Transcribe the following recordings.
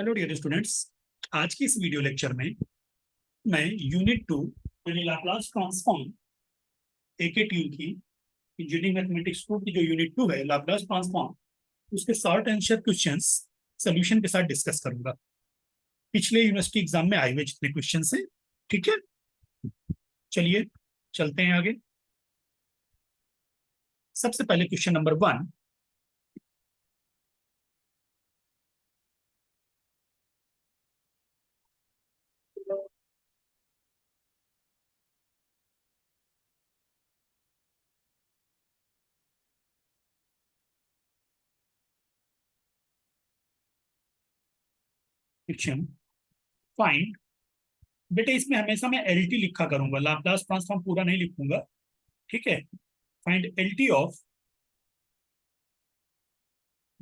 Hello dear students. आज की इस वीडियो लेक्चर में मैं यूनिट 2 यानी लाप्लास ट्रांसफॉर्म AKTU की इंजीनियरिंग मैथमेटिक्स 2 की जो यूनिट 2 है लाप्लास ट्रांसफॉर्म, उसके शॉर्ट आंसर क्वेश्चंस सॉल्यूशन के साथ डिस्कस करूंगा। पिछले यूनिवर्सिटी एग्जाम में आए हुए जितने क्वेश्चन हैं, ठीक है। चलिए चलते हैं आगे। सबसे पहले क्वेश्चन नंबर 1। क्वेश्चन फाइंड, बेटे इसमें हमेशा मैं LT लिखा करूंगा, लाप्लास ट्रांसफॉर्म पूरा नहीं लिखूंगा, ठीक है। Find LT of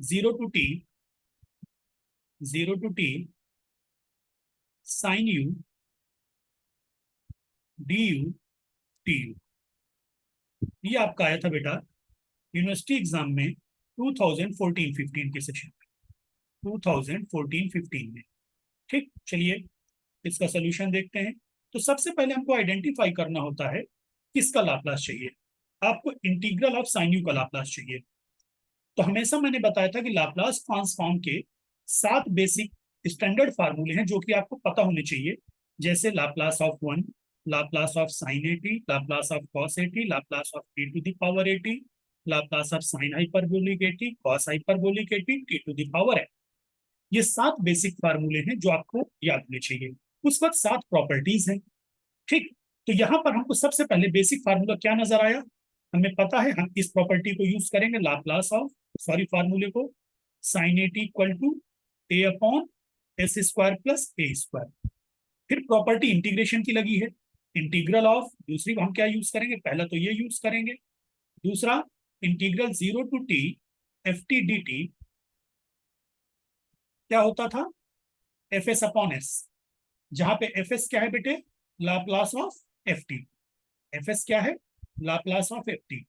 0 to t sin u du tu। ये आपका आया था बेटा यूनिवर्सिटी एग्जाम में 2014-15 के सेशन में, 2014-15 में, ठीक। चलिए इसका सोल्यूशन देखते हैं। तो सबसे पहले हमको आइडेंटिफाई करना होता है किसका लाप्लास चाहिए। आपको इंटीग्रल ऑफ साइन यू का लाप्लास चाहिए। तो हमेशा मैंने बताया था कि लाप्लास ट्रांसफॉर्म के 7 बेसिक स्टैंडर्ड फार्मूले हैं जो कि आपको पता होने चाहिए, जैसे Laplace of 1, Laplace of sine at, Laplace of cos at, Laplace of t to the power at, Laplace of sine hyperbolic at, cos hyperbolic at, t to the power है। ये 7 बेसिक फार्मूले हैं जो आपको याद होने चाहिए। उस वक्त 7 प्रॉपर्टीज हैं, ठीक। तो यहां पर हमको सबसे पहले बेसिक फार्मूला क्या नजर आया, हमें पता है हम इस प्रॉपर्टी को यूज करेंगे, लाप्लास ऑफ फार्मूले को, sine at equal to a upon S square plus A square. फिर प्रॉपर्टी इंटीग्रेशन की लगी है, इंटीग्रल ऑफ, दूसरी हम क्या यूज करेंगे, पहला तो ये यूज करेंगे, दूसरा integral 0 to t F T D T क्या होता था, एफ एस अपॉन एस, जहां पे एफ एस क्या है बेटे, Laplace of F T. F S क्या है, लाप्लास ऑफ एफ टी,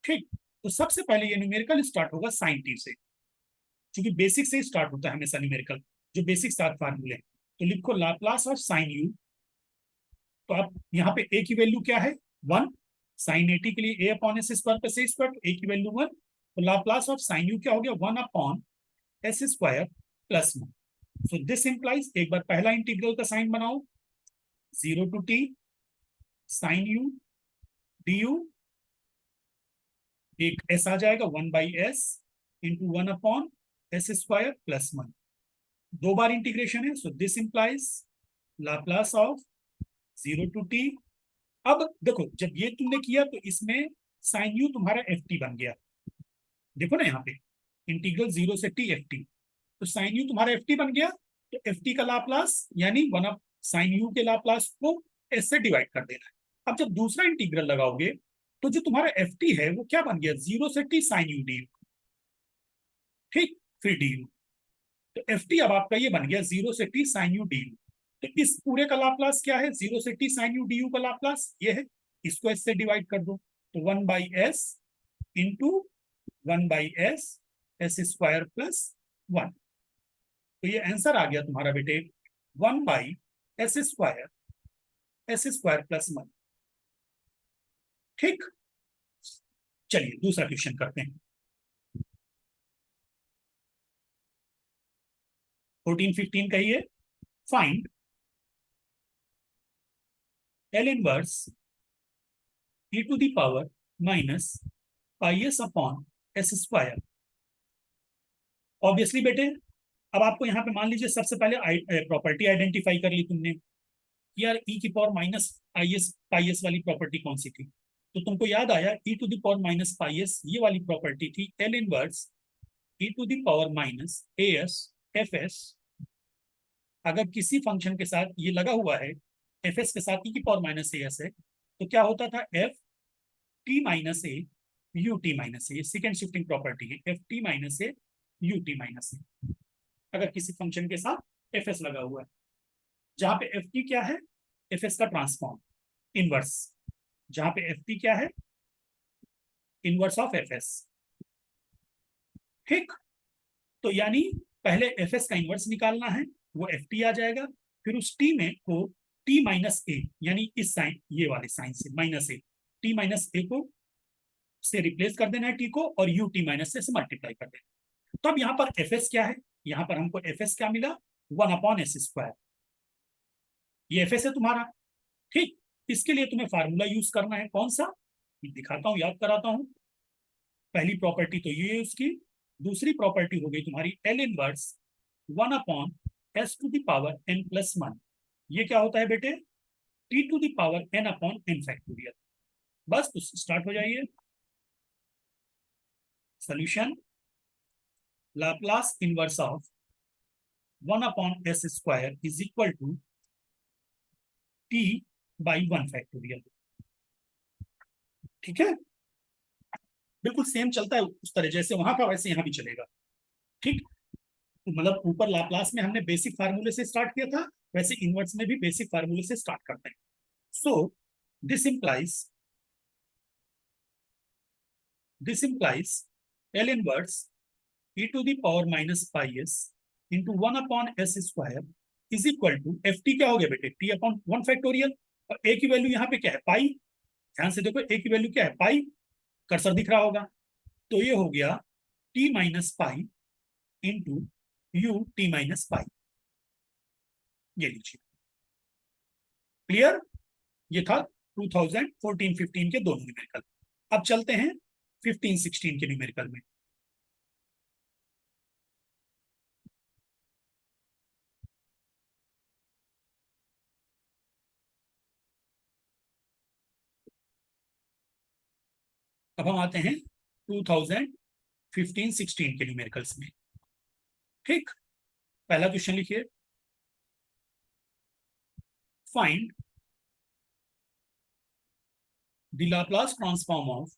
ठीक। तो सबसे पहले ये न्यूमेरिकल स्टार्ट होगा साइन टी से, क्योंकि बेसिक से ही स्टार्ट होता है हमेशा न्यूमेरिकल, जो बेसिक 7 फार्मूले। तो लिखो लाप्लास ऑफ साइन यू। तो आप यहाँ पे ए की वैल्यू क्या है, 1। साइन एटी के लिए ए अपॉन एस स्क्वायर प्लस ए स्क्वायर, ए की वैल्यू 1। तो लाप्लास ऑफ साइन यू क्या हो गया, 1 upon S square plus 1। So this implies, एक बार पहला इंटीग्रल का साइन बनाओ, 0 to t sine u d u, एक एस आ जाएगा 1/s into 1 upon S square plus 1। 2 बार इंटीग्रेशन है, so this implies Laplace of 0 to t। अब देखो जब ये तुमने किया तो इसमें साइन यू तुम्हारा एफ टी बन गया, देखो ना यहाँ पे इंटीग्रल 0 से t एफ टी, तो साइन यू तुम्हारा एफ टी बन गया। तो एफ टी का लाप्लास यानी 1 अप साइन यू के लाप्लास को एस से डिवाइड कर देना है। अब जब दूसरा इंटीग्रल लगाओगे तो जो तुम्हारा एफ टी है वो क्या बन गया, 0 से t sine u d u, ठीक, फिर डी यू। तो एफ टी अब आपका ये बन गया 0 से t sine u d u. तो इस पूरे का लाप्लास क्या है, 0 से t sine u d u का लाप्लास ये है, इसको एस से डिवाइड कर दो, तो 1/s into 1/s S square plus 1। तो ये आंसर आ गया तुम्हारा बेटे 1/s स्क्वायर प्लस 1, ठीक। चलिए दूसरा क्वेश्चन करते हैं। 14-15 का ही है। Find L inverse e to the power minus pi s upon S square. Obviously बेटे अब आपको यहाँ पे मान लीजिए सबसे पहले प्रॉपर्टी आइडेंटिफाई कर ली तुमने, यार ई की पावर माइनस पाई एस वाली प्रॉपर्टी कौन सी थी, तो तुमको याद आया E to the power minus pi S ये वाली प्रॉपर्टी थी, L inverse E to the power minus A S F S. अगर किसी फंक्शन के साथ ये लगा हुआ है, एफ एस के साथ ई की पावर माइनस ए एस है, तो क्या होता था, F T minus A U T minus A, second shifting property है, F T minus A U T minus A. अगर किसी फंक्शन के साथ एफ एस लगा हुआ है, जहां पे एफ टी क्या है, एफ एस का ट्रांसफॉर्म इनवर्स, जहां पे एफ टी क्या है, इनवर्स ऑफ एफ एस, ठीक। तो यानी पहले एफ एस का इनवर्स निकालना है, वो एफ टी आ जाएगा, फिर उस टी में को टी माइनस ए, यानी इस साइन, ये वाले साइन से माइनस ए, टी माइनस ए को से रिप्लेस कर देना है टी को, और यू टी माइनस से मल्टीप्लाई कर देना। तो अब यहाँ पर एफ एस क्या है, यहाँ पर हमको एफ एस क्या मिला, 1/s²। ये एफ एस है तुम्हारा, ठीक। इसके लिए तुम्हें फार्मूला यूज करना है, कौन सा, दिखाता हूं, याद कराता हूं। पहली प्रॉपर्टी तो ये है उसकी, दूसरी प्रॉपर्टी हो गई तुम्हारी एल इनवर्स 1/s⁻n+1। ये क्या होता है बेटे, t⁻n/n फैक्टोरियल। बस तो स्टार्ट हो जाइए। Solution, Laplace inverse of 1/s² is equal to t/1 factorial. ठीक है, बिल्कुल सेम चलता है उस तरह, जैसे वहां का वैसे यहाँ भी चलेगा। ठीक, मतलब ऊपर लाप्लास में हमने बेसिक फार्मूले से स्टार्ट किया था, वैसे इनवर्स में भी बेसिक फार्मूले से स्टार्ट करते हैं। So this implies L inverse e⁻⁻s into 1/s² is equal to F t, क्या हो गया बेटे, t/1 फैक्टोरियल, और ए की वैल्यू यहाँ पे क्या है, पाई। ध्यान से देखो, ए की वैल्यू क्या है, पाई, कर्सर दिख रहा होगा। तो ये हो गया t-पाई इंटू यू t-पाई। ये लीजिए, क्लियर। ये था 2014-15 के दोनों न्यूमेरिकल। अब चलते हैं 15-16 के न्यूमेरिकल में। अब हम आते हैं 2015-16 के न्यूमेरिकल्स में। ठीक, पहला क्वेश्चन लिखिए, find the Laplace transform of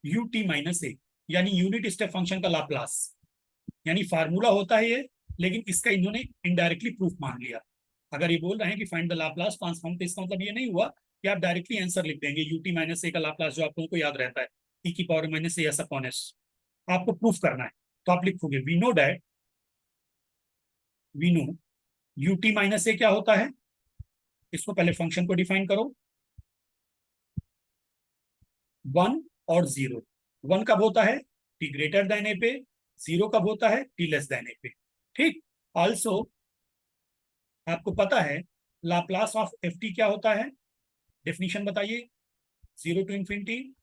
ut-a, यानी यूनिट स्टेप फंक्शन का लाप्लास। यानी फार्मूला होता है ये, लेकिन इसका इन्होंने इनडायरेक्टली प्रूफ मान लिया। अगर ये बोल रहे हैं कि फाइंड द लाप्लास ट्रांसफॉर्म, तो इसका मतलब ये नहीं हुआ कि आप डायरेक्टली आंसर लिख देंगे ut-a का लाप्लास, जो आप लोगों को याद रहता है e⁻⁻s/s। आपको प्रूफ करना है, तो आप लिखोगे वी नो ut-a क्या होता है। इसको पहले फंक्शन को डिफाइन करो, 1 और 0। 1 कब होता है, t greater than a पे, 0 कब होता है, t less than a पे। ठीक, ऑल्सो आपको पता है लाप्लास ऑफ एफ टी क्या होता है, डेफिनेशन बताइए, 0 to infinity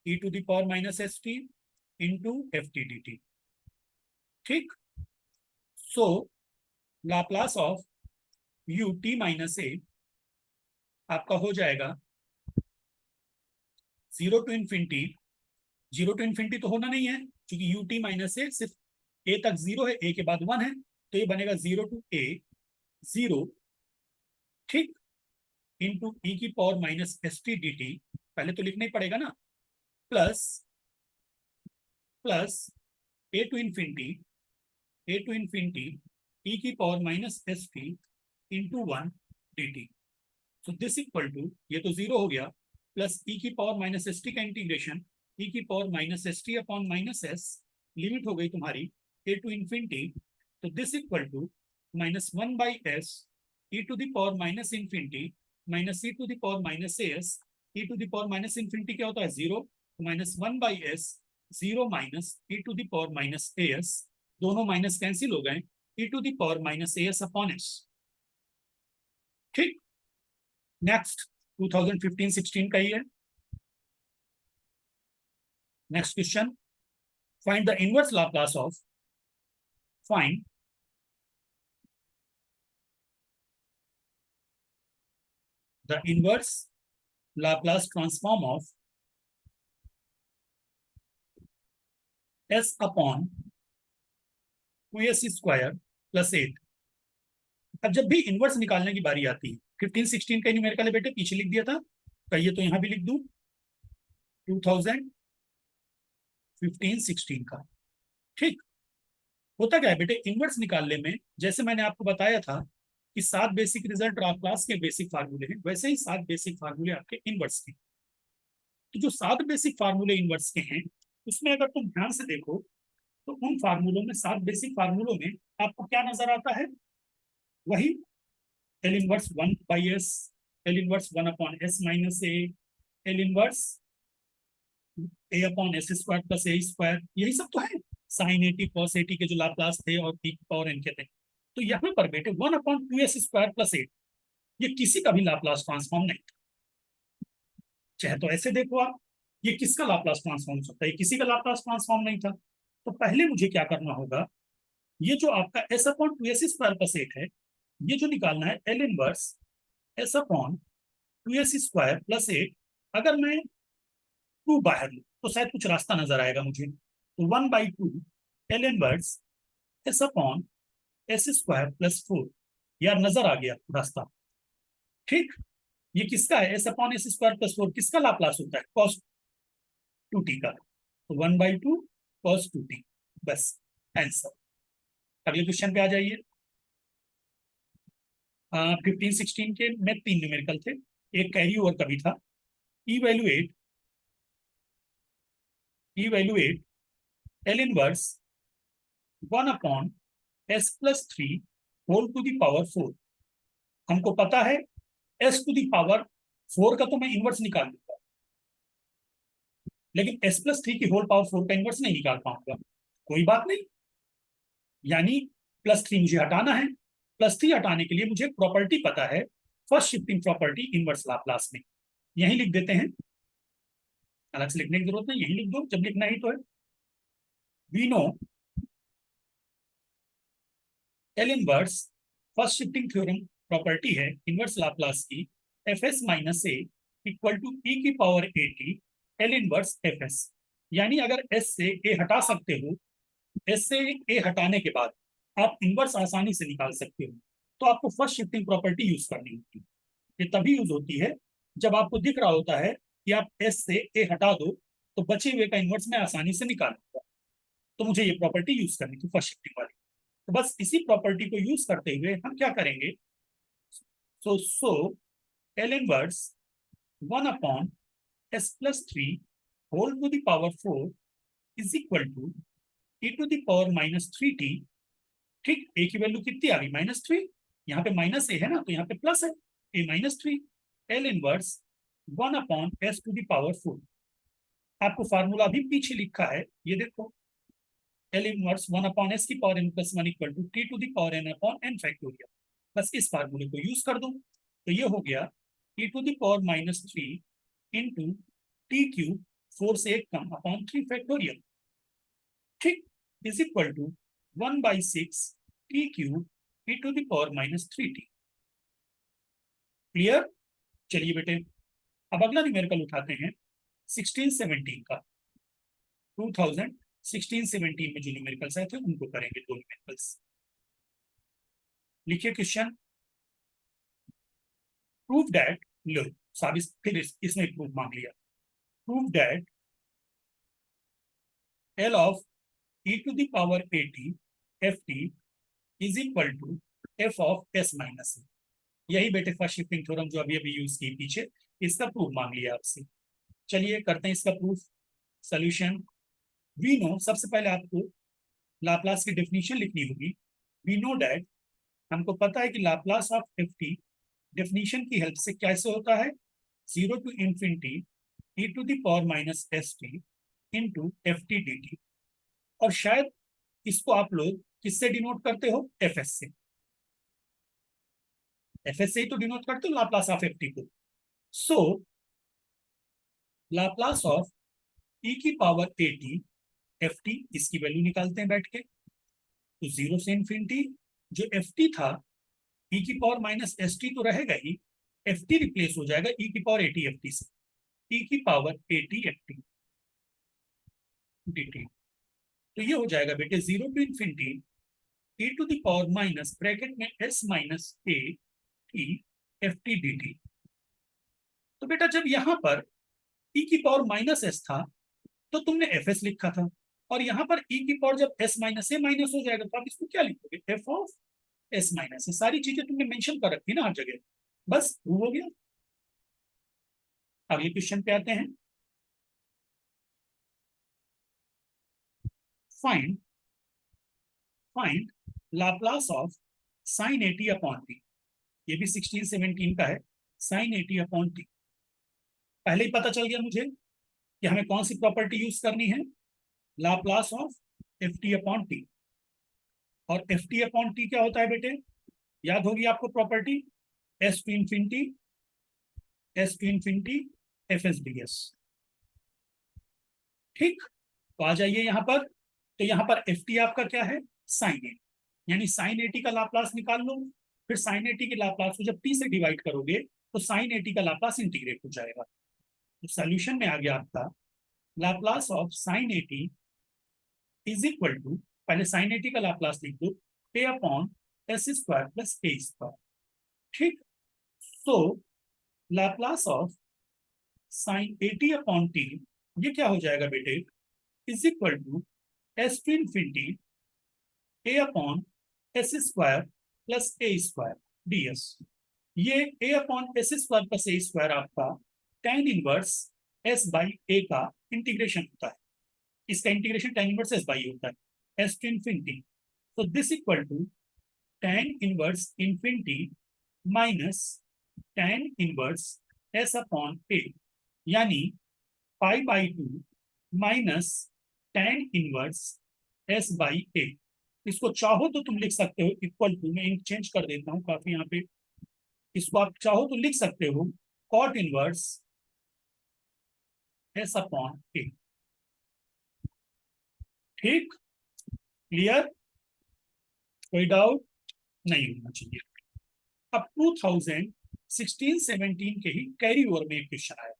e⁻⁻st into F T D T. ठीक, सो लाप्लास ऑफ ut-a आपका हो जाएगा 0 to infinity, 0 to infinity तो होना नहीं है, क्योंकि ut-a सिर्फ a तक 0 है, a के बाद 1 है, तो ये बनेगा 0 to a 0, ठीक, इंटू e⁻⁻st dt, पहले तो लिखना ही पड़ेगा ना, plus a to infinity e⁻⁻st इंटू 1 dt। So this equal to, ये तो 0 हो गया, प्लस e⁻⁻st का इंटीग्रेशन e⁻⁻st/-s, लिमिट हो गई तुम्हारी a to infinity, तो this equal to -1/s e⁻⁻⁻⁻⁻s e⁻⁻⁻⁻⁻ क्या होता है, 0, -1/s 0 माइनस e⁻⁻as, दोनों माइनस कैंसिल हो गए, e⁻⁻as/s। ठीक, नेक्स्ट 2015-16 का ही है। Next question, find the inverse Laplace of, find the inverse Laplace transform of s/2s² + 8। अब जब भी इनवर्स निकालने की बारी आती है, 15-16 का न्यूमेरिकल है बेटे, पीछे लिख दिया था, कहिए तो यहां भी लिख दूं, 2015-16 का। ठीक, होता क्या है बेटे, इनवर्स निकालने में, जैसे मैंने आपको बताया था कि 7 बेसिक रिजल्ट लाप्लास के बेसिक फार्मूले हैं, वैसे ही 7 बेसिक फार्मूले आपके इनवर्स के। तो जो 7 बेसिक फार्मूले इनवर्स के हैं, उसमें अगर तुम ध्यान से देखो, तो उन फार्मूलों में, 7 बेसिक फार्मूलों में आपको क्या नजर आता है? वही L inverse 1/s, L inverse 1/s-a, L inverse a/s² + a², यही सब तो है। साइन 80 cos 80 के जो लाप्लास थे और e की पावर n के थे। तो यहाँ पर बेटे 1/2s² + 8, ये किसी का भी लाप्लास ट्रांसफॉर्म नहीं। चाहे तो ऐसे देखो आप, ये किसका लाप्लास ट्रांसफॉर्म हो सकता है? किसी का लाप्लास ट्रांसफॉर्म नहीं था। तो पहले मुझे क्या करना होगा, ये जो आपका s/2s² + 8 है, ये जो निकालना है एल इनवर्स s/2s² + 8। अगर मैं 2 बाहर लूँ तो शायद कुछ रास्ता नजर आएगा मुझे। तो 1/2 एल इनवर्स s/s² + 4। यार नजर आ गया रास्ता। ठीक, ये किसका है? s/s² + 4 किसका लाप्लास होता है? cos 2t का। तो 1/2 cos 2t, बस आंसर। अगले क्वेश्चन पे आ जाइए। 15-16 के में 3 न्यूमेरिकल थे, एक कैरी ओवर का भी था। Evaluate L inverse 1/s+3 whole to the power 4। हमको पता है s टू द पावर 4 का तो मैं इनवर्स निकाल लूंगा, लेकिन s+3 की होल पावर 4 का इनवर्स नहीं निकाल पाऊंगा। कोई बात नहीं, यानी +3 मुझे हटाना है। +3 हटाने के लिए मुझे प्रॉपर्टी पता है, first shifting property inverse Laplace में। यही लिख देते हैं, अलग से लिखने की जरूरत नहीं, यही लिख दो जब लिखना ही तो है। We know L inverse, first shifting theorem property है इनवर्स लाप्लास की, Fs-a इक्वल टू e की power at L inverse Fs। यानी अगर s से a हटा सकते हो, s से a हटाने के बाद आप इनवर्स आसानी से निकाल सकते हो, तो आपको फर्स्ट शिफ्टिंग प्रॉपर्टी यूज करनी होती है। ये तभी यूज होती है जब आपको दिख रहा होता है कि आप s से a हटा दो तो बचे हुए का इनवर्स मैं आसानी से निकाल लूंगा। तो मुझे ये प्रॉपर्टी यूज करनी थी, फर्स्ट शिफ्टिंग वाली। तो बस इसी प्रॉपर्टी को यूज करते हुए हम क्या करेंगे, so L inverse 1/s+3 whole to the power 4 is equal to e to the power -3t। ठीक, ए की वैल्यू कितनी आ गई? -3। यहाँ पे माइनस ए है ना, तो यहाँ पे प्लस है, a-3 L inverse 1/s to the power 4। आपको फार्मूला भी पीछे लिखा है, ये देखो, एल इनवर्स 1/s की power n+1 equal to t to the power n/n factorial. बस इस फार्मूले को यूज कर दो, तो ये हो गया e to the power -3 into t³ 4 से 1 कम अपॉन 3 फैक्टोरियल। ठीक, is equal to 1/6 t³ e to the power -3t। Clear? चलिए बेटे, अब अगला न्यूमेरिकल उठाते हैं 16-17 का। 2016-17 में जो न्यूमेरिकल्स आए थे उनको करेंगे, दो न्यूमेरिकल्स। लिखिए क्वेश्चन, प्रूव दैट, लो साबित, फिर इसमें प्रूफ मांग लिया। Prove that L of e to the power at ft is equal to f of s-a। यही बेटे फर्स्ट शिफ्टिंग थ्योरम जो अभी अभी यूज की पीछे, इसका प्रूफ मांग लिया आपसे। चलिए करते हैं इसका प्रूफ। सोल्यूशन, वी नो, सबसे पहले आपको लाप्लास की डेफिनेशन लिखनी होगी। वी नो दैट, हमको पता है कि लाप्लास ऑफ ft डेफिनेशन की हेल्प से कैसे होता है, 0 to infinity e to the power -st into ft dt। और शायद इसको आप लोग किससे डिनोट करते हो? fs से। fs से ही तो डिनोट करते हो लाप्लास ऑफ ft को। सो लाप्लास ऑफ e की पावर at ft, इसकी वैल्यू निकालते हैं बैठ के। तो 0 से इंफिनिटी, जो ft था e की पावर -st तो रहेगा ही, ft रिप्लेस हो जाएगा e की पावर at ft से, e की पावर at ft dt। तो ये हो जाएगा बेटे 0 to infinity e to the power minus bracket में s minus a t ft dt। तो बेटा जब यहां पर e की पावर -s था तो तुमने fs लिखा था, और यहां पर e की पावर जब s माइनस a माइनस हो जाएगा तो आप इसको क्या लिखोगे? f of s minus. सारी चीजें तुमने मेंशन कर रखी ना हर जगह, बस प्रूव हो गया। अगले क्वेश्चन पे आते हैं। Find find Laplace of sign 80 upon T. ये भी 1617 का है, साइन 80 अपॉन टी। पहले ही पता चल गया मुझे कि हमें कौन सी प्रॉपर्टी यूज करनी है, Laplace of F t upon t. और एफ टी अपॉन टी क्या होता है बेटे, याद होगी आपको property, s to infinity, s to infinity f s d s. ठीक, तो आ जाइए यहाँ पर। तो यहाँ पर एफ टी आपका क्या है, साइन ए, यानी साइन एटी का लाप्लास निकाल लो। फिर साइन एटी के लाप्लास को जब टी से डिवाइड करोगे तो साइन एटी का लाप्लास इंटीग्रेट हो जाएगा। तो सॉल्यूशन में आ गया आपका Laplace of sine A T is equal to, पहले साइन एटी का लाप्लास लिख दो, A upon S square plus A square. ठीक, so Laplace of sine A T upon T ये क्या हो जाएगा बेटे, is equal to S to infinity A upon S square plus A square D S. ये A upon S square plus A square आपका tan inverse S by A का integration होता है। इसका integration tan inverse S by होता है, S to infinity. तो this equal to tan inverse infinity minus tan inverse S upon A, यानी pi by two minus tan inverse S by A. इसको चाहो तो तुम लिख सकते हो इक्वल टू, मैं चेंज कर देता हूँ काफी यहाँ पे, इसको आप चाहो तो लिख सकते हो कॉट इनवर्स एस अपॉन ए। ठीक, क्लियर, कोई डाउट नहीं होना चाहिए। अब 2016-17 के ही कैरी ओवर में एक क्वेश्चन आया था।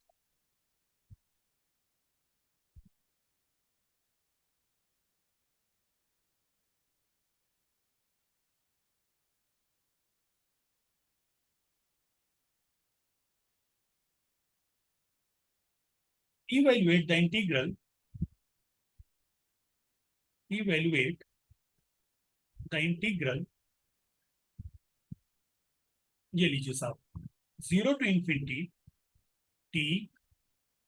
evaluate the integral, evaluate the integral, ये लीजिए साहब, 0 to infinity t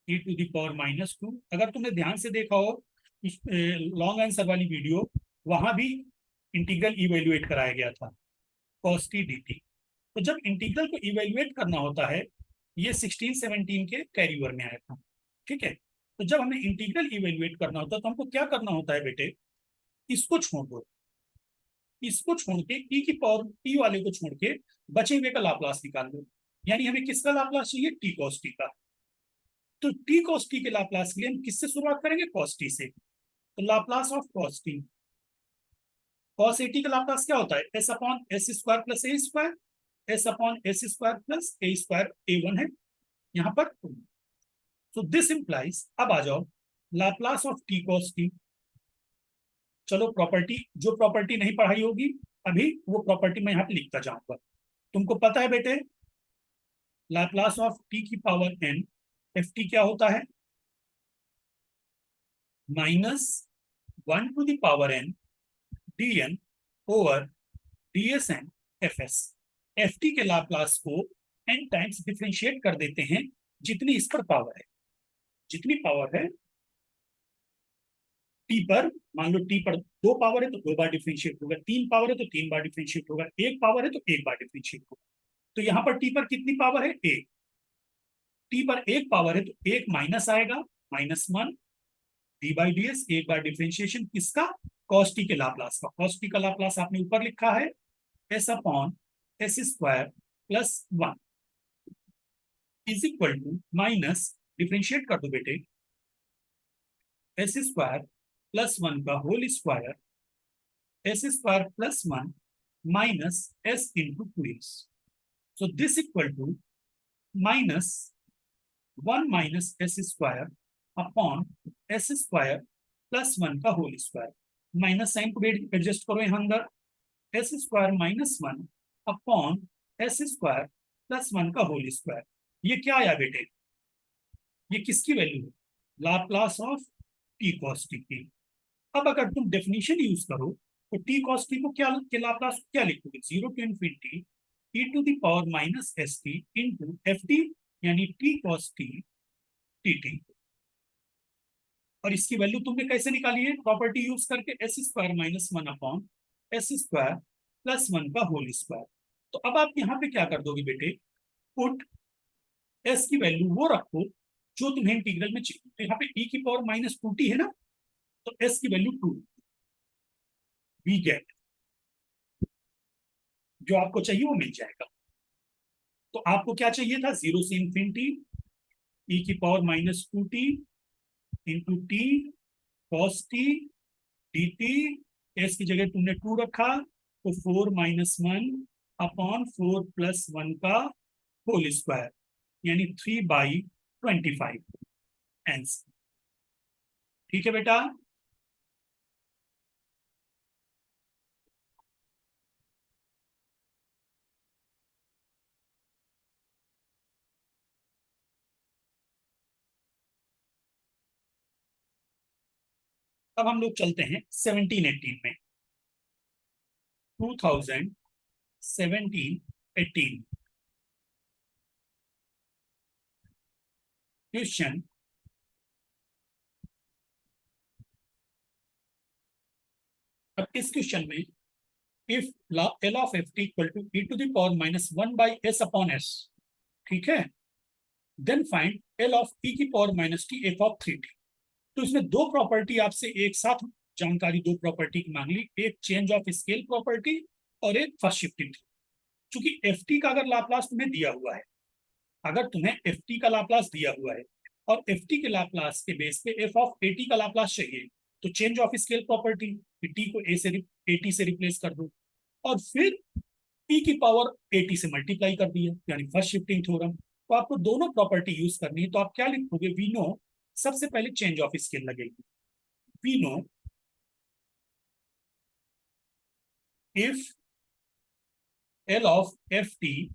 e to the power -2। अगर तुमने ध्यान से देखा हो लॉन्ग आंसर वाली वीडियो, वहां भी इंटीग्रल इवेल्युएट कराया गया था, cos t dt। तो जब इंटीग्रल को इवेल्युएट करना होता है, ये 16-17 के कैरी ओवर में आया था। ठीक है, तो जब हमें इंटीग्रल इवेल्युएट करना होता है तो हमको क्या करना होता है बेटे, इसको छोड़ दो, इसको छोड़ के टी की पावर टी वाले को छोड़ के बचे हुए का लाप्लास निकाल दो। यानी हमें किसका लाप्लास चाहिए, टी कॉस टी का। तो टी कॉस टी के लाप्लास के लिए हम किससे शुरुआत करेंगे, कॉस टी से। तो Laplace of cos T, cos A T का लाप्लास क्या होता है, S upon S square plus A square, S upon S square plus A square, A one है यहाँ पर। तो दिस इंप्लाइज, अब आ जाओ Laplace of T cos T. चलो प्रॉपर्टी, जो प्रॉपर्टी नहीं पढ़ाई होगी अभी, वो प्रॉपर्टी मैं यहाँ पे लिखता जाऊंगा। तुमको पता है बेटे, लाप्लास ऑफ टी की पावर n, एफ टी क्या होता है, -1 to the power n dn over dsn fs। F t के लाप्लास को n टाइम्स डिफरेंशिएट कर देते हैं जितनी इस पर पावर है। जितनी पावर है टी पर, मान लो टी पर 2 पावर है तो 2 बार डिफरेंशिएट होगा, 3 पावर है तो 3 बार डिफरेंशिएट होगा, 1 पावर है तो 1 बार डिफरेंशिएट होगा। तो यहाँ पर टी पर कितनी पावर है, 1। टी पर 1 पावर है तो 1 माइनस आएगा, -1 डी बाई डी एस, 1 बार डिफरेंशिएशन किसका, कॉस टी के लाप्लास का। कॉस टी का लाप्लास आपने ऊपर लिखा है S upon S square plus 1 is equal to minus, differentiate कर दो बेटे, एस स्क्वायर प्लस 1 का whole square, s square plus 1 minus s into 2s। So this equal to -1 minus s square upon S square plus 1 का whole square. Minus sign को adjust करो यहाँ अंदर, S square -1 upon S square plus 1 का whole square. ये क्या आया बेटे, ये किसकी वैल्यू है, Laplace of T cos T की। अब अगर तुम डेफिनेशन यूज करो तो टी कॉस टी को क्या के लाप्लास क्या लिखोगे, 0 to infinity e to the power minus S T into F T, यानी T cos T T T. और इसकी वैल्यू तुमने कैसे निकाली है, प्रॉपर्टी यूज करके, S square -1 upon S square plus 1 का होल स्क्वायर। तो अब आप यहाँ पे क्या कर दोगे बेटे, पुट एस की वैल्यू वो रखो जो तुम्हें इंटीग्रल में चाहिए। तो यहाँ पे e की पावर माइनस 2t है ना, तो एस की वैल्यू 2, वी गेट जो आपको चाहिए वो मिल जाएगा। तो आपको क्या चाहिए था, 0 से इंफिनिटी e की power minus 2t into T cos T D T. S की जगह तुमने 2 रखा, तो 4 माइनस 1 अपॉन 4 प्लस 1 का होल स्क्वायर, यानी 3/25 आंसर। ठीक है बेटा। अब हम लोग चलते हैं 17-18 में। 2017-18 क्वेश्चन। अब इस क्वेश्चन में if L of F t equal to e to the power minus 1/s upon s, ठीक है, then find L of e की power minus t f of 3t। तो इसमें दो प्रॉपर्टी आपसे एक साथ जानकारी, दो प्रॉपर्टी की मांग ली, एक चेंज ऑफ स्केल प्रॉपर्टी और एक फर्स्ट शिफ्टिंग। चूंकि एफ टी का अगर लाप्लास तुम्हें दिया हुआ है, अगर तुम्हें एफ टी का लाप्लास दिया हुआ है और एफ टी के लाप्लास के बेस पे एफ ऑफ ए टी का लाप्लास चाहिए, तो change of scale property, T को ए से ए टी से रिप्लेस कर दो और फिर पी की पावर ए टी से मल्टीप्लाई कर दिया, यानी फर्स्ट शिफ्टिंग थ्योरम। तो आपको दोनों प्रॉपर्टी यूज करनी है। तो आप क्या लिखोगे, वी नो, सबसे पहले चेंज ऑफ स्केल लगेगी। We know if L of F T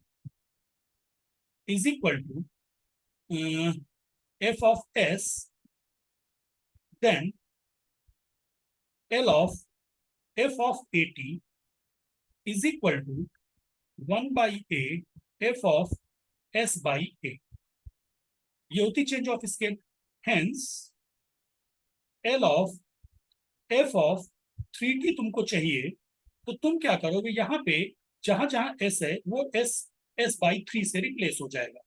is equal to F of S, then L of F of A T is equal to 1/a F of S by A. ये होती change of scale. Hence L of F of 3t तुमको चाहिए, तो तुम क्या करोगे, यहाँ पे जहां जहां एस है वो एस/3 से रिप्लेस हो जाएगा।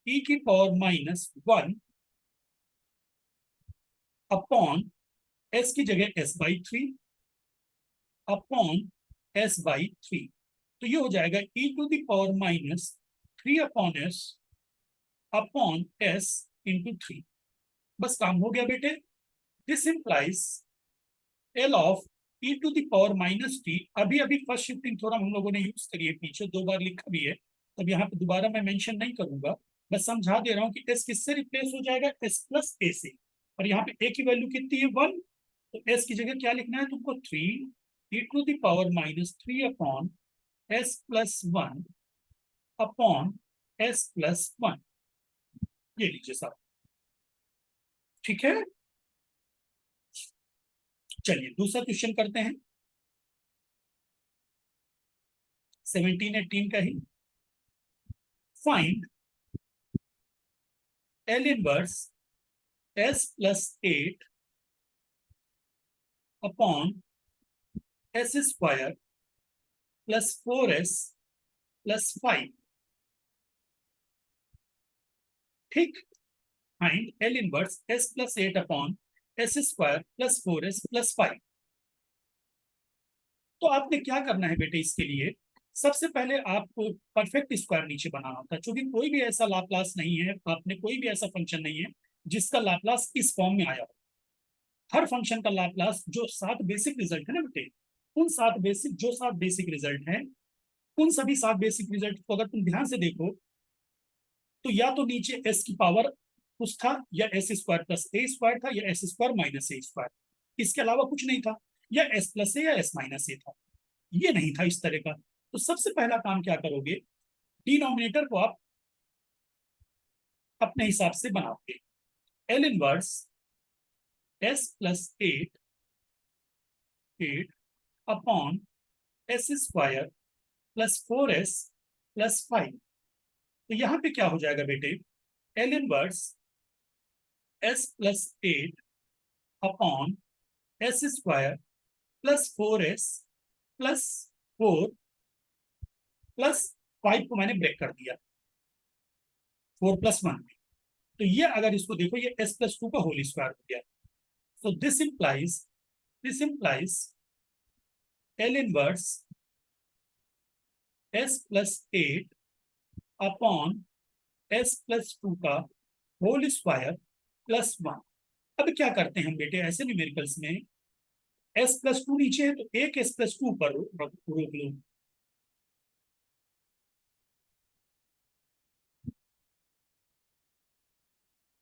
ई की पावर माइनस 1 अपॉन एस की जगह s/3 अपॉन s/3। तो ये हो जाएगा E to the power minus 3 upon S upon S into 3। बस काम हो गया बेटे। This implies L of E to the power minus T. अभी अभी फर्स्ट शिफ्टिंग थ्योरम हम लोगों ने यूज करी है, पीछे 2 बार लिखा भी है, तब यहाँ पे दोबारा मैं मेंशन नहीं करूंगा, बस समझा दे रहा हूँ कि एस किससे रिप्लेस हो जाएगा, एस प्लस ए से। और यहाँ पे ए की वैल्यू कितनी है, 1, तो एस की जगह क्या लिखना है तुमको, 3 E to the power minus 3 upon S plus 1 upon S plus 1। ये लीजिए साहब, ठीक है। चलिए दूसरा क्वेश्चन करते हैं, 17-18 का ही। Find L inverse S plus 8 upon S square plus 4s plus 5। ठीक, find L inverse S plus 8 upon S square plus 4s plus 5। तो आपने क्या करना है बेटे, इसके लिए सबसे पहले आपको परफेक्ट स्क्वायर नीचे बनाना होता है। क्योंकि कोई भी ऐसा लाप्लास नहीं है, आपने कोई भी ऐसा फंक्शन नहीं है जिसका लाप्लास इस फॉर्म में आया हो। हर फंक्शन का लाप्लास, जो 7 बेसिक रिजल्ट है ना बेटे, उन 7 बेसिक रिजल्ट हैं, उन सभी 7 बेसिक रिजल्ट को अगर तुम ध्यान से देखो, तो या तो नीचे एस की पावर कुछ था, या एस स्क्वायर प्लस ए स्क्वायर था, या S square minus a square, इसके अलावा कुछ नहीं था। या एस प्लस ए या एस माइनस ए था, ये नहीं था इस तरह का। तो सबसे पहला काम क्या करोगे, डिनोमिनेटर को आप अपने हिसाब से बनाओगे। L inverse S plus 8 upon S square plus 4s plus 5। तो यहां पे क्या हो जाएगा बेटे, L inverse S plus 8 upon S square plus 4s plus 4 plus 5 को मैंने ब्रेक कर दिया 4 प्लस 1 में। तो ये अगर इसको देखो, ये s प्लस 2 का होल स्क्वायर हो गया। So this implies L inverse s plus 8 upon s plus 2 का होल स्क्वायर प्लस 1। अब क्या करते हैं हम बेटे, ऐसे न्यूमेरिकल्स में s प्लस 2 नीचे है तो एक s प्लस 2 पर रोक लो,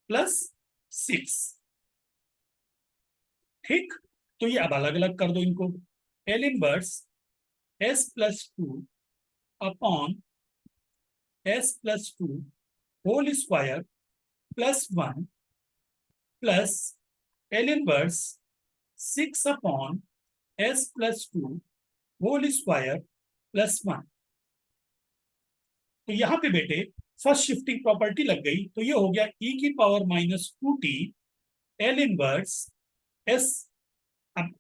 प्लस 6। ठीक, तो ये अब अलग अलग कर दो इनको। L inverse s plus 2 upon s plus 2 whole square plus 1 plus L inverse 6 upon s plus 2 whole square plus 1। तो यहां पे बेटे फर्स्ट शिफ्टिंग प्रॉपर्टी लग गई, तो ये हो गया e की power minus 2t L inverse s, अब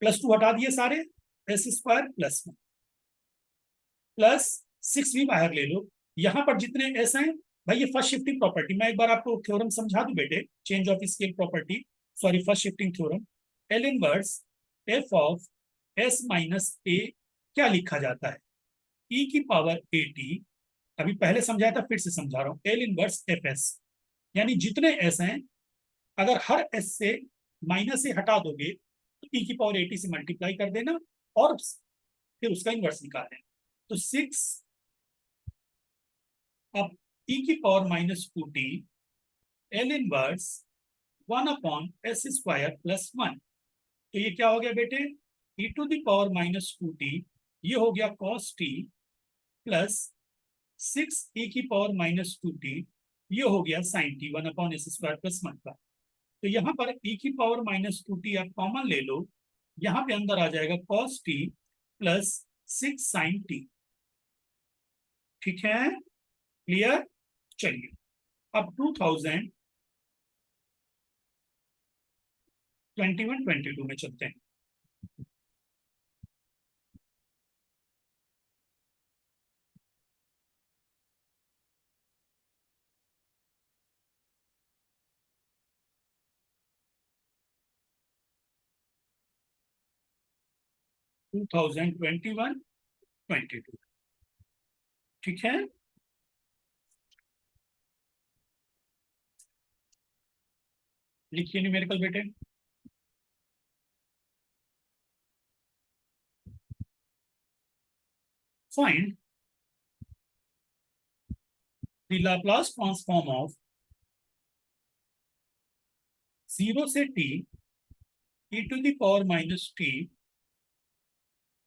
प्लस 2 हटा दिए सारे, s स्क्वायर प्लस 1 प्लस 6 भी बाहर ले लो। यहां पर जितने s हैं भाई, ये फर्स्ट शिफ्टिंग प्रॉपर्टी, मैं एक बार आपको थ्योरम समझा दूं बेटे, change of scale property, sorry first shifting theorem. L inverse f of s minus a क्या लिखा जाता है, e की पावर at, अभी पहले समझाया था फिर से समझा रहा हूं, L इनवर्स एफ एस, यानी जितने एस हैं अगर हर एस से माइनस से हटा दोगे तो ई की पावर 80 से मल्टीप्लाई कर देना और फिर उसका इनवर्स निकालना। तो 6 अब ई की power minus 2t L inverse 1 upon S square plus 1। तो ये क्या हो गया बेटे, e to the power minus 2t, ये हो गया cos t प्लस 6 e की पावर माइनस 2t, ये हो गया sine t 1 upon S square plus 1 का। तो यहाँ पर e की पावर माइनस 2t आप कॉमन ले लो, यहाँ पे अंदर आ जाएगा cos t plus 6 sine t. ठीक है, क्लियर। चलिए अब 2021-22 में चलते हैं। टू 2021-22, ठीक है। लिखिए न्यूमेरिकल बेटे। Find the Laplace transform of 0 से t e to the power minus t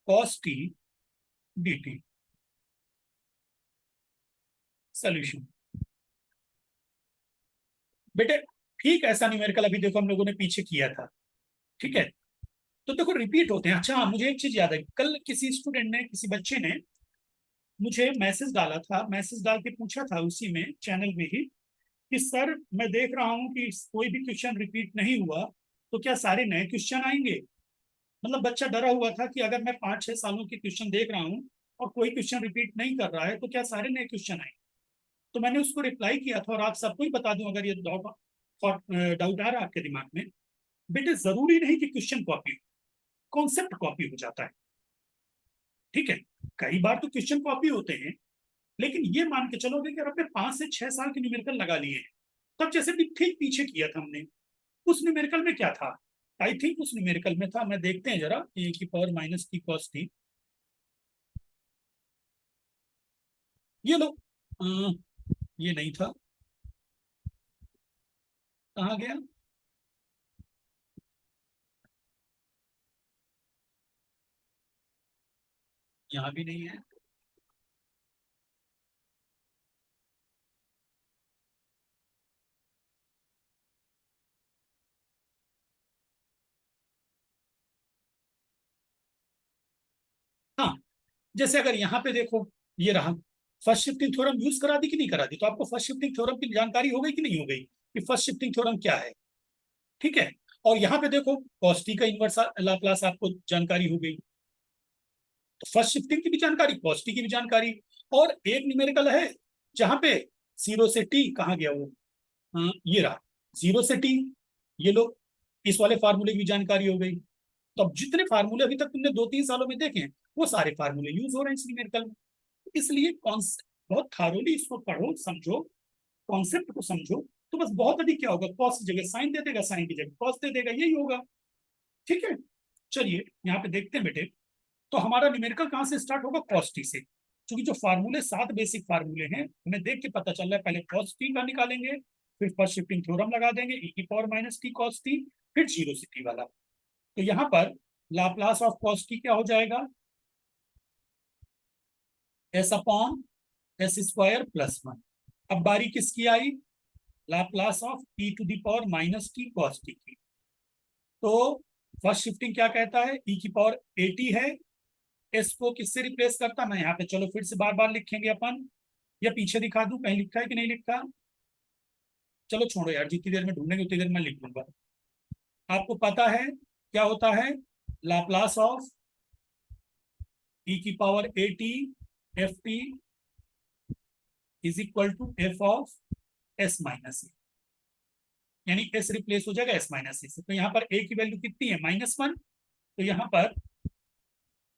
cos t dt। Solution बेटे, ठीक ऐसा न्यूमेरिकल अभी देखो हम लोगों ने पीछे किया था, ठीक है। तो देखो रिपीट होते हैं। अच्छा हाँ, मुझे एक चीज याद है, कल किसी स्टूडेंट ने, किसी बच्चे ने मुझे मैसेज डाला था, मैसेज डाल के पूछा था उसी में चैनल में ही कि सर मैं देख रहा हूँ कि कोई भी क्वेश्चन रिपीट नहीं हुआ, तो क्या सारे नए क्वेश्चन आएंगे। मतलब बच्चा डरा हुआ था कि अगर मैं 5-6 सालों के क्वेश्चन देख रहा हूँ और कोई क्वेश्चन रिपीट नहीं कर रहा है तो क्या सारे नए क्वेश्चन आएंगे। तो मैंने उसको रिप्लाई किया था, और आप सबको ही बता दूं अगर ये डाउट आ रहा है आपके दिमाग में, बेटे जरूरी नहीं कि क्वेश्चन कॉपी, कॉन्सेप्ट कॉपी हो जाता है। ठीक है, कई बार तो क्वेश्चन कॉपी होते हैं, लेकिन ये मान के चलोगे कि आपने 5 से 6 साल के न्यूमेरिकल लगा लिए हैं, तब जैसे भी ठीक पीछे किया था हमने, उस न्यूमेरिकल में क्या था, आई थिंक उस न्यूमेरिकल में था, मैं देखते हैं जरा, ए की पावर माइनस की कॉस थी, ये लो, ये नहीं था, कहाँ गया, यहाँ भी नहीं है। हाँ, जैसे अगर यहाँ पे देखो, ये रहा, फर्स्ट शिफ्टिंग थ्योरम यूज करा दी कि नहीं करा दी, तो आपको फर्स्ट शिफ्टिंग थ्योरम की जानकारी हो गई कि नहीं हो गई कि फर्स्ट शिफ्टिंग थ्योरम क्या है। ठीक है, और यहाँ पे देखो कॉस टी का इनवर्स लाप्लास आपको जानकारी हो गई। तो फर्स्ट शिफ्टिंग की भी जानकारी, कॉस टी की भी जानकारी, और एक न्यूमेरिकल है जहां पे 0 से टी कहाँ गया वो, ये रहा 0 से टी, ये लो, इस वाले फार्मूले की भी जानकारी हो गई। तो अब जितने फार्मूले अभी तक तुमने 2-3 सालों में देखे वो सारे फार्मूले यूज हो रहे हैं इस न्यूमेरिकल में। इसलिए कॉन्सेप्ट बहुत थारोली इसको पढ़ो, समझो, कॉन्सेप्ट को समझो, तो बस बहुत अधिक क्या होगा, कॉस की जगह साइन दे देगा, साइन की जगह कॉस दे देगा, यही होगा। ठीक है, चलिए यहाँ पे देखते हैं बेटे। तो हमारा न्यूमेरिकल कहाँ से स्टार्ट होगा, कॉस टी से, क्योंकि जो फार्मूले 7 बेसिक फार्मूले हैं हमें देख के पता चल रहा है, पहले कॉस टी का निकालेंगे, फिर फर्स्ट शिफ्टिंग थ्योरम लगा देंगे, e की power minus T cos T, फिर 0 से टी वाला। तो यहाँ पर लाप्लास ऑफ कॉस टी क्या हो जाएगा, S upon S square plus one. अब बारी किसकी आई, Laplace of e to the power minus T cos T की। तो फर्स्ट शिफ्टिंग क्या कहता है, e की पावर 80 है, एस को किससे रिप्लेस करता, मैं यहाँ पे चलो फिर से बार बार लिखेंगे अपन, या पीछे दिखा दूं, कहीं लिखा है कि नहीं लिखा, चलो छोड़ो यार, जितनी देर में ढूंढेंगे उतनी देर में लिख लूंगा। आपको पता है क्या होता है, लाप्लास ऑफ e की पावर 80 F T is equal to F of S minus A, यानी एस रिप्लेस हो जाएगा एस माइनस ए से। तो यहाँ पर ए की वैल्यू कितनी है, -1, तो यहाँ पर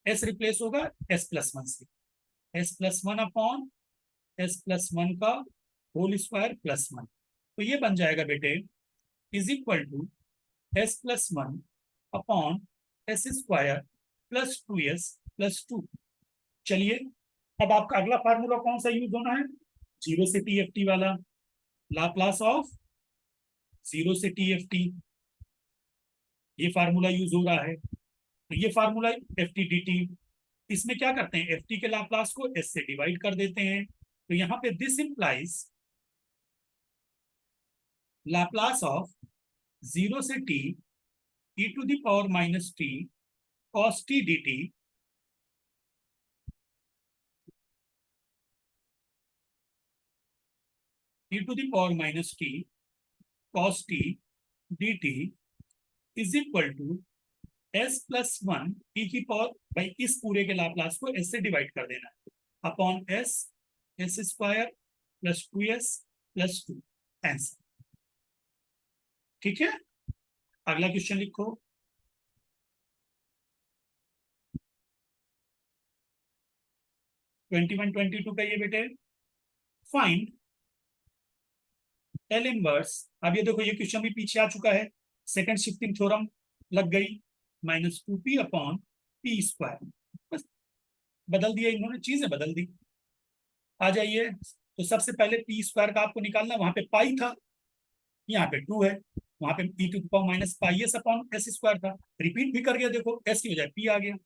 एस रिप्लेस होगा एस प्लस वन से, s plus one upon S plus one का होल स्क्वायर प्लस वन। तो ये बन जाएगा बेटे is equal to S plus one upon S square plus 2s+2। चलिए, अब आपका अगला फार्मूला कौन सा यूज होना है, 0 से टी एफ टी वाला, लाप्लास ऑफ 0 से टी एफ टी, ये फार्मूला यूज हो रहा है। तो ये formula F T D T, इसमें क्या करते हैं, एफ टी के लाप्लास को एस से डिवाइड कर देते हैं। तो यहाँ पे दिस इंप्लाइज लाप्लास ऑफ 0 से T e to the power minus T cos T D T e to the power minus T cos T D T is equal to S plus one E की पावर, भाई इस पूरे के Laplace को S से divide कर देना है, upon S, S square plus 2s+2, answer. ठीक है, अगला क्वेश्चन लिखो। 21-22 का ये बेटे, फाइंड एल इनवर्स। अब ये देखो ये क्वेश्चन भी पीछे आ चुका है, सेकंड शिफ्टिंग थ्योरम लग गई, -2p अपॉन पी स्क्वायर, बस बदल दिया इन्होंने, चीजें बदल दी। आ जाइए, तो सबसे पहले पी स्क्वायर का आपको निकालना, वहां पे पाई था, यहाँ पे 2 है, वहां पे e to the power minus pi s upon S square था, रिपीट भी कर गया, देखो एस की बजाय पी आ गया।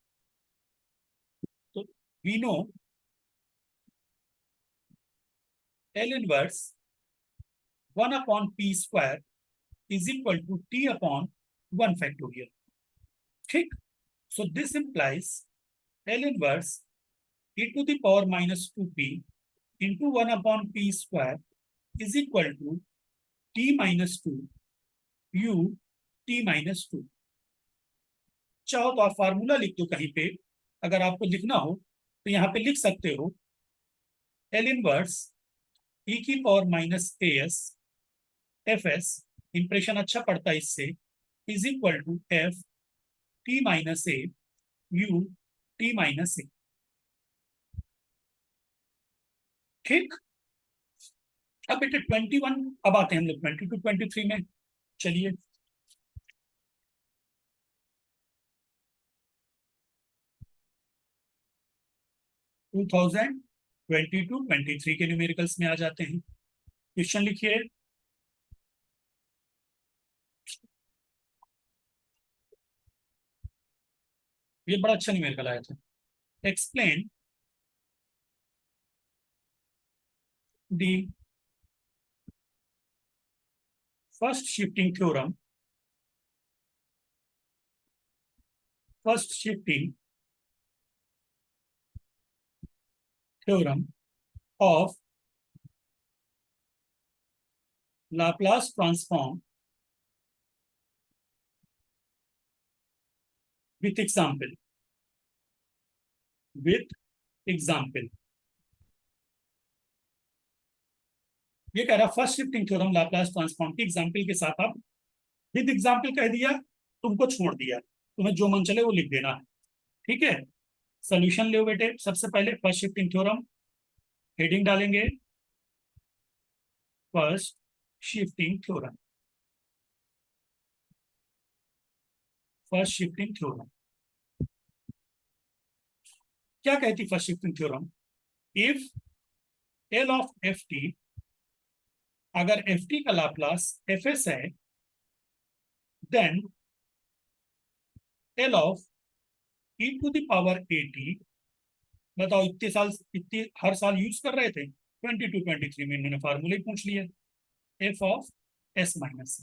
तो we know L inverse 1 upon P square is equal to T upon 1 factorial. ठीक, so this implies L inverse e to the power minus 2p into 1 upon P square is equal to t-2 u t-2। चाहो तो आप formula लिख दो कहीं पे, अगर आपको लिखना हो तो यहाँ पे लिख सकते हो, एल इनवर्स e की power minus A S F S, impression अच्छा पड़ता है इससे, is equal to F T minus A U T minus A. ठीक, अब बेटे 21, अब आते हैं हम लोग 22-23 में। चलिए, 2022-23 के न्यूमेरिकल्स में आ जाते हैं। क्वेश्चन लिखिए, ये बड़ा अच्छा न्यूमेरिकल आया था। Explain the first shifting theorem, first shifting theorem of Laplace transform with example. With example. ये कह रहा first shifting theorem Laplace transform के एग्जाम्पल के साथ आप विद एग्जाम्पल कह दिया, तुमको छोड़ दिया, तुम्हें जो मन चले वो लिख देना है। ठीक है, सोल्यूशन ले बेटे। सबसे पहले फर्स्ट शिफ्टिंग थ्योरम, हेडिंग डालेंगे first shifting theorem. First shifting theorem क्या कहती first shifting theorem? If L of F t, अगर एफ टी का लाप्लास एफ एस है, then L of E to the power a t. बताओ इतने साल, इतने हर साल यूज कर रहे थे, 22-23 में इन्होंने फार्मूले पूछ लिए। F of S minus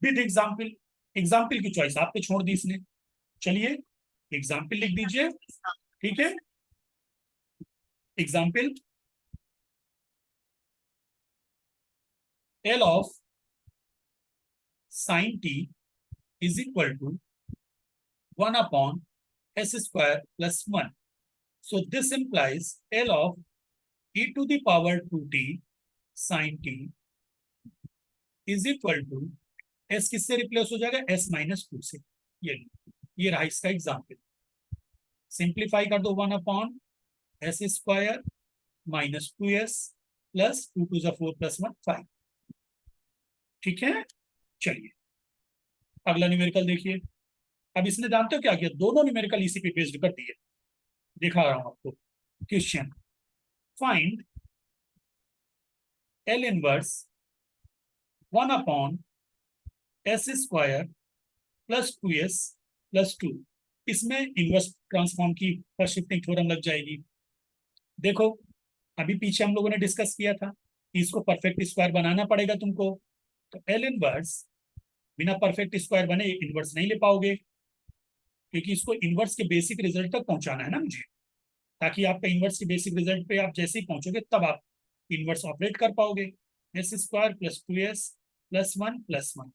with example. Example की चॉइस आप पे छोड़ दी इसने। चलिए एग्जाम्पल लिख दीजिए। ठीक है, example L of sine t is equal to 1/s² + 1। So this implies L of e to the power 2t sin t is equal to s किससे रिप्लेस हो जाएगा? s-2 से। ये रहा इसका एग्जाम्पल। सिंप्लीफाई कर दो, 1/s² -2s प्लस 2 + 4 + 1 5। ठीक है, चलिए अगला न्यूमेरिकल देखिए। अब इसने जानते हो क्या किया? दोनों न्यूमेरिकल इसी पे बेस्ड कर दिए। दिखा रहा हूं आपको question. Find L inverse 1/s² + 2s + 2। इसमें इनवर्स ट्रांसफॉर्म की फर्स्ट शिफ्टिंग थ्योरम लग जाएगी। देखो अभी पीछे हम लोगों ने डिस्कस किया था कि इसको परफेक्ट स्क्वायर बनाना पड़ेगा तुमको। तो एल इनवर्स बिना परफेक्ट स्क्वायर बने इनवर्स नहीं ले पाओगे, क्योंकि इसको इनवर्स के बेसिक रिजल्ट तक पहुंचाना है ना मुझे, ताकि आपका इनवर्स के बेसिक रिजल्ट पे आप जैसे ही पहुंचोगे तब आप इनवर्स ऑपरेट कर पाओगे। s² + 2s + 1 + 1।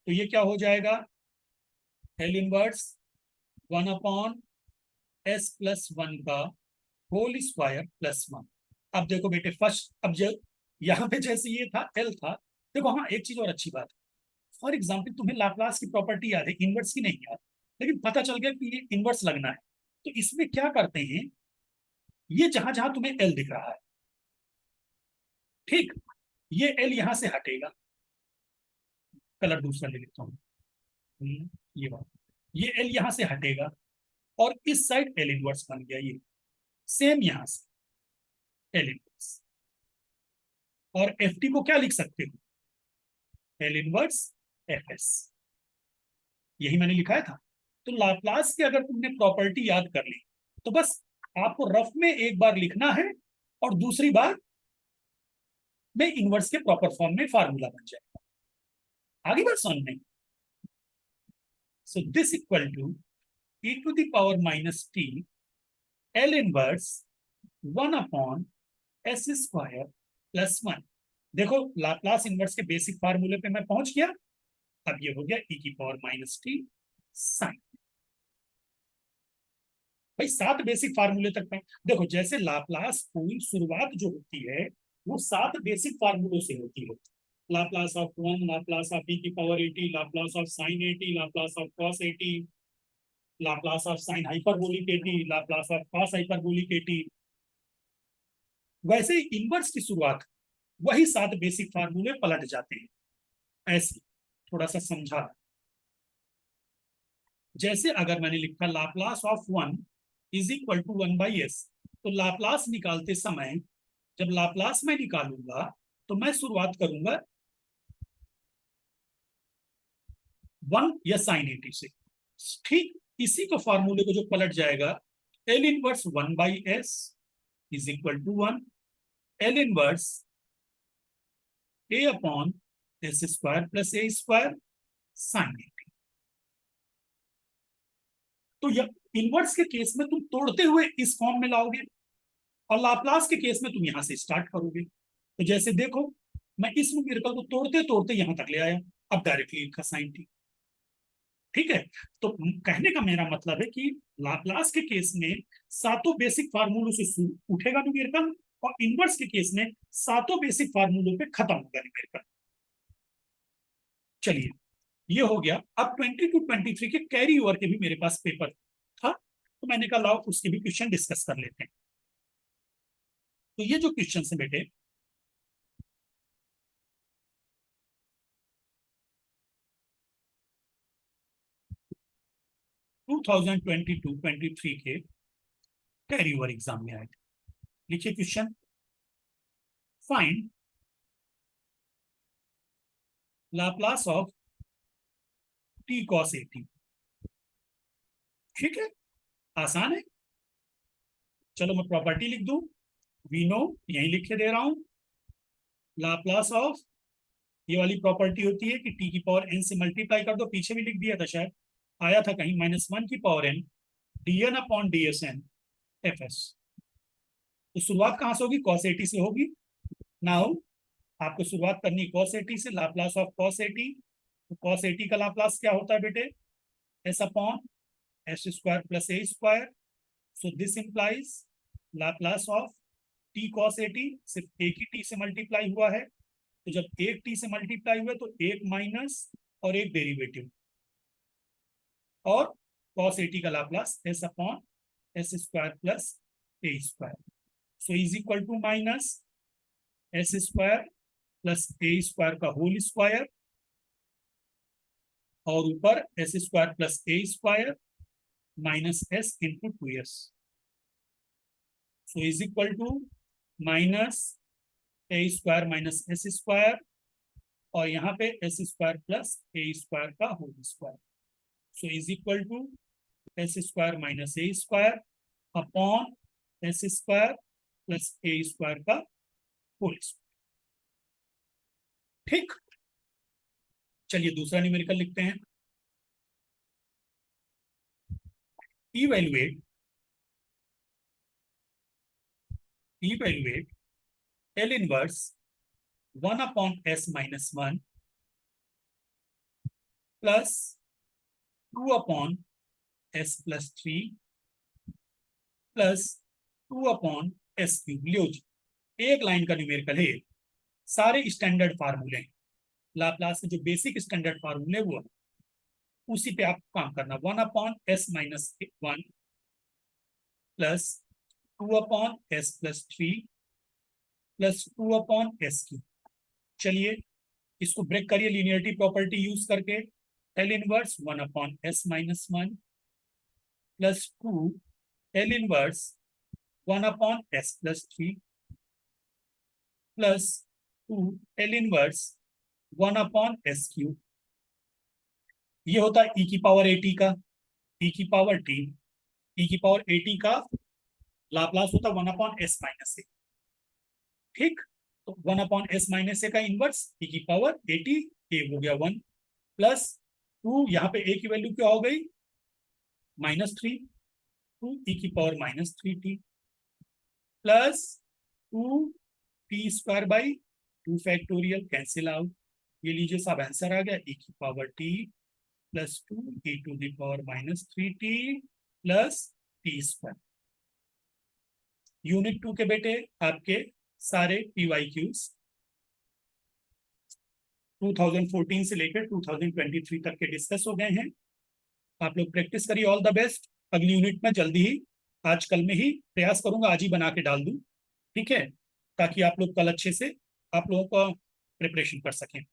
तो ये क्या हो जाएगा? एल इनवर्स 1/s+1 का होल स्क्वायर + 1। अब देखो बेटे फर्स्ट, अब जो यहाँ पे जैसे ये था एल था, देखो हाँ एक चीज और अच्छी बात है। फॉर एग्जाम्पल तुम्हें लाप्लास की प्रॉपर्टी याद है, इनवर्स की नहीं याद, लेकिन पता चल गया कि ये इनवर्स लगना है। तो इसमें क्या करते हैं, ये जहां जहां तुम्हें एल दिख रहा है, ठीक, ये एल यहां से हटेगा। कलर दूसरा ले लेता हूँ। ये बात, ये एल यहां से हटेगा और इस साइड एल इनवर्स बन गया। ये सेम यहां से एल इनवर्स। और एफ टी को क्या लिख सकते हो? L inverse F S. यही मैंने लिखा था। तो लाप्लास की अगर तुमने प्रॉपर्टी याद कर ली तो बस आपको रफ में एक बार लिखना है और दूसरी बार में इनवर्स के प्रॉपर फॉर्म में फार्मूला बन जाएगा। आगे बात समझ नहीं। So this equal to e to the power -t L inverse 1/s² + 1। देखो लाप्लास इनवर्स के बेसिक फार्मूले पे मैं पहुंच गया। अब ये हो गया e⁻t sin। भाई 7 बेसिक फार्मूले तक में देखो, जैसे लाप्लास कोई शुरुआत जो होती है वो 7 बेसिक फार्मूलों से होती है। Laplace of 1, Laplace of e⁻at, Laplace of sin at, Laplace of cos at, Laplace of sin hyperbolic at, Laplace of cos hyperbolic at। वैसे ही इनवर्स की शुरुआत वही 7 बेसिक फार्मूले पलट जाते हैं। ऐसे थोड़ा सा समझा। जैसे अगर मैंने लिखा Laplace of 1 is equal to 1/s, तो लाप्लास निकालते समय जब लाप्लास में निकालूंगा तो मैं शुरुआत करूंगा 1 या sin at से। ठीक इसी को फार्मूले को जो पलट जाएगा, L inverse 1/s is equal to 1, L inverse a/s² + a² sin at। तो यह इनवर्स के केस में तुम तोड़ते हुए इस फॉर्म में लाओगे और लाप्लास के केस में तुम यहां से स्टार्ट करोगे। तो जैसे देखो मैं इस न्यूमेरिकल को तोड़ते तोड़ते यहां तक ले आया, अब डायरेक्टली लिखा sin t। ठीक है। तो कहने का मेरा मतलब है कि लाप्लास के केस में सातों बेसिक फार्मूलों से उठेगा न्यूमेरिकल, और इनवर्स के केस में सातों बेसिक फार्मूलों पे खत्म होगा न्यूमेरिकल। चलिए, ये हो गया। अब 20 to 23 के कैरी ओवर के भी मेरे पास पेपर था, तो मैंने कहा लाओ उसके भी क्वेश्चन डिस्कस कर लेते हैं। तो ये जो क्वेश्चन है बेटे, 2022-23 के कैरी ओवर एग्जाम में आए थे। लिखिए question, find Laplace of T cos A T. ठीक है, आसान है। चलो मैं प्रॉपर्टी लिख दूं, वी नो, यही लिख के दे रहा हूं। लाप्लास ऑफ, ये वाली प्रॉपर्टी होती है कि टी की पावर एन से मल्टीप्लाई कर दो, पीछे भी लिख दिया था शायद, आया था कहीं, -1 की power n d n upon d s n f s. तो शुरुआत कहां से होगी? कॉस एटी से होगी। नाउ आपको शुरुआत करनी कॉस एटी से, लाप्लास ऑफ कॉस एटी। तो कॉस एटी का लाप्लास क्या होता है बेटे? S upon S square plus A square. So this implies Laplace of T cos eighty, सिर्फ एक ही टी से मल्टीप्लाई हुआ है, तो जब एक टी से मल्टीप्लाई हुआ तो एक माइनस और एक डेरिवेटिव, और कॉस एटी का Laplace s upon S square plus A square. So is equal to minus s square plus A square का होल स्क्वायर, और ऊपर s square plus A square minus s into 2s। So is equal to minus a square minus s square, और यहाँ पे s square plus ए square का whole square. So is equal to s square minus a square upon S square plus A square का whole square. ठीक, चलिए दूसरा numerical लिखते हैं। Evaluate L inverse 1 upon S minus 1 plus 2 upon S plus 3 plus 2 upon S cube. Leo ji, एक line का numerical है, सारे स्टैंडर्ड फार्मूले हैं, लाप्लास के जो बेसिक स्टैंडर्ड फार्मूले वो है, उसी पे आप काम करना। 1 upon S minus 1 plus 2 upon S plus 3 plus 2 upon S cube. चलिए इसको ब्रेक करिए लीनियरिटी प्रॉपर्टी यूज करके। L inverse 1 upon S minus 1 plus 2 L inverse 1 upon S plus 3 plus 2 L inverse 1 upon S cube. ये होता है ई की power eighty का, ई की पावर टी, ई की पावर एटी का लाप्लास होता है 1 अपॉन एस माइनस ए। ठीक, तो 1 अपॉन एस माइनस ए का इनवर्स ई की पावर एटी, ए हो गया 1, प्लस 2, यहाँ पे ए की वैल्यू क्या हो गई? -3, 2 ई की power -3t plus 2 t square by 2 factorial, cancel out. ये लीजिए सब आंसर आ गया, ई की power t plus 2 e to the power -3t plus t square. Unit 2 के बेटे आपके सारे PYQs 2014 से लेकर 2023 तक के डिस्कस हो गए हैं। आप लोग प्रैक्टिस करिए, ऑल द बेस्ट। अगली यूनिट में जल्दी ही, आज कल में ही प्रयास करूंगा, आज ही बना के डाल दूं, ठीक है, ताकि आप लोग कल अच्छे से आप लोगों का प्रिपरेशन कर सकें।